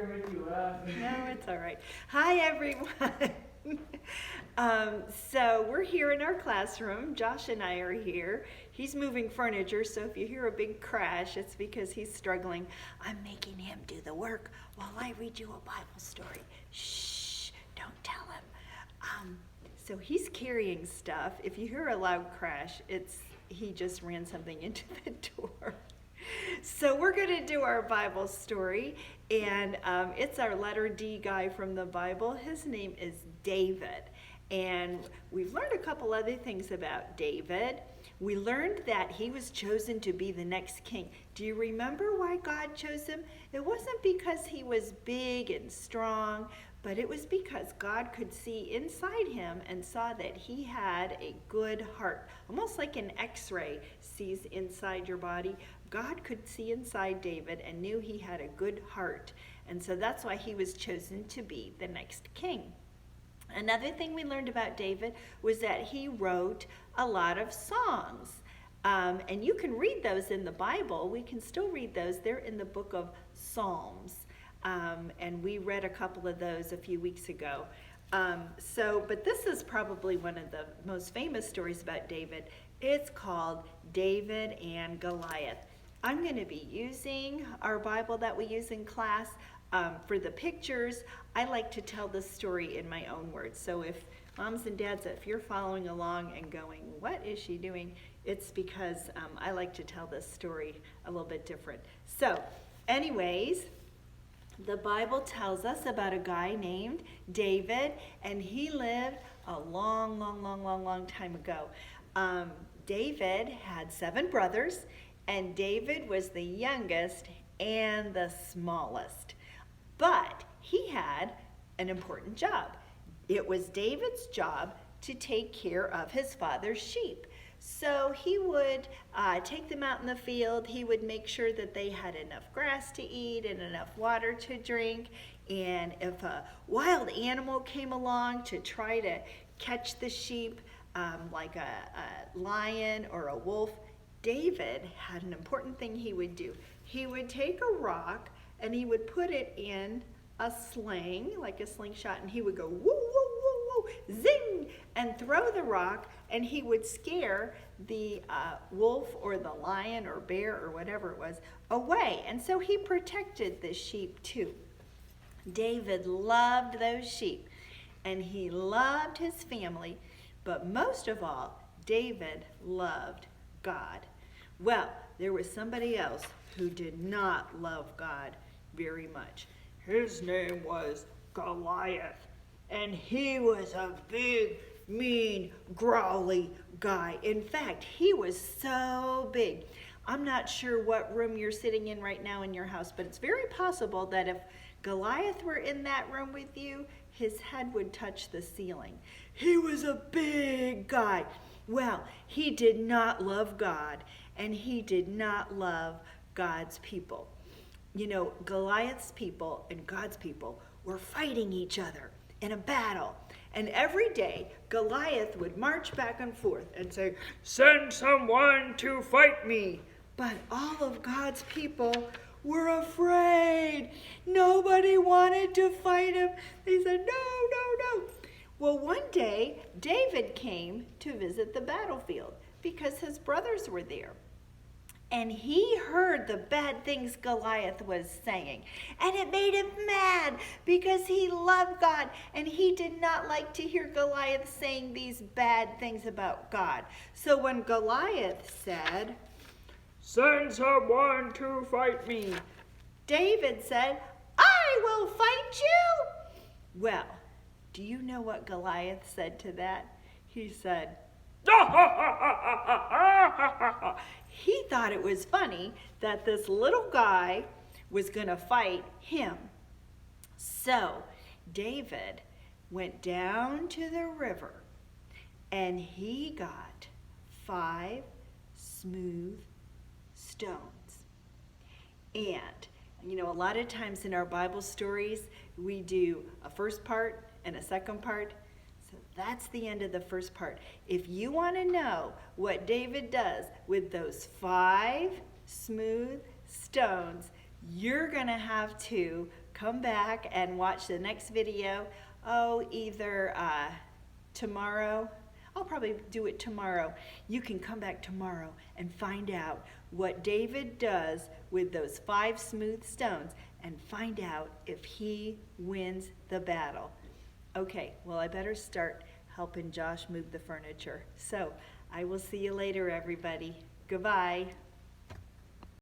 No, it's all right. Hi, everyone. So we're here in our classroom. Josh and I are here. He's moving furniture, so if you hear a big crash, it's because he's struggling. I'm making him do the work while I read you a Bible story. Shh, don't tell him. So he's carrying stuff. If you hear a loud crash, he just ran something into the door. So we're going to do our Bible story, and it's our letter D guy from the Bible. His name is David, and we've learned a couple other things about David. We learned that he was chosen to be the next king. Do you remember why God chose him? It wasn't because he was big and strong, but it was because God could see inside him and saw that he had a good heart. Almost like an x-ray sees inside your body. God could see inside David and knew he had a good heart. And so that's why he was chosen to be the next king. Another thing we learned about David was that he wrote a lot of songs. And you can read those in the Bible. We can still read those. They're in the book of Psalms. And we read a couple of those a few weeks ago. But this is probably one of the most famous stories about David. It's called David and Goliath. I'm going to be using our Bible that we use in class. For the pictures, I like to tell the story in my own words. So if moms and dads, if you're following along and going, what is she doing? It's because I like to tell this story a little bit different. So anyways, the Bible tells us about a guy named David, and he lived a long time ago. David had 7 brothers, and David was the youngest and the smallest. But he had an important job. It was David's job to take care of his father's sheep. So he would take them out in the field. He would make sure that they had enough grass to eat and enough water to drink. And if a wild animal came along to try to catch the sheep, like a lion or a wolf, David had an important thing he would do. He would take a rock and he would put it in a sling, like a slingshot, and he would go woo, woo, woo, woo, zing, and throw the rock, and he would scare the wolf or the lion or bear or whatever it was away. And so he protected the sheep too. David loved those sheep, and he loved his family, but most of all, David loved God. Well, there was somebody else who did not love God very much. His name was Goliath, and he was a big, mean, growly guy. In fact, he was so big. I'm not sure what room you're sitting in right now in your house, but it's very possible that if Goliath were in that room with you, his head would touch the ceiling. He was a big guy. Well, he did not love God, and he did not love God's people. You know, Goliath's people and God's people were fighting each other in a battle. And every day, Goliath would march back and forth and say, "Send someone to fight me." But all of God's people were afraid. Nobody wanted to fight him. They said, no. Well, one day, David came to visit the battlefield because his brothers were there. And he heard the bad things Goliath was saying. And it made him mad because he loved God. And he did not like to hear Goliath saying these bad things about God. So when Goliath said, "Send someone to fight me," David said, "I will fight you." Well, do you know what Goliath said to that? He said, he thought it was funny that this little guy was going to fight him. So David went down to the river and he got 5 smooth stones. And, you know, a lot of times in our Bible stories, we do a first part and a second part. So that's the end of the first part. If you want to know what David does with those 5 smooth stones, you're going to have to come back and watch the next video. Oh, either tomorrow. I'll probably do it tomorrow. You can come back tomorrow and find out what David does with those 5 smooth stones and find out if he wins the battle. Okay, well, I better start helping Josh move the furniture. So I will see you later, everybody. Goodbye.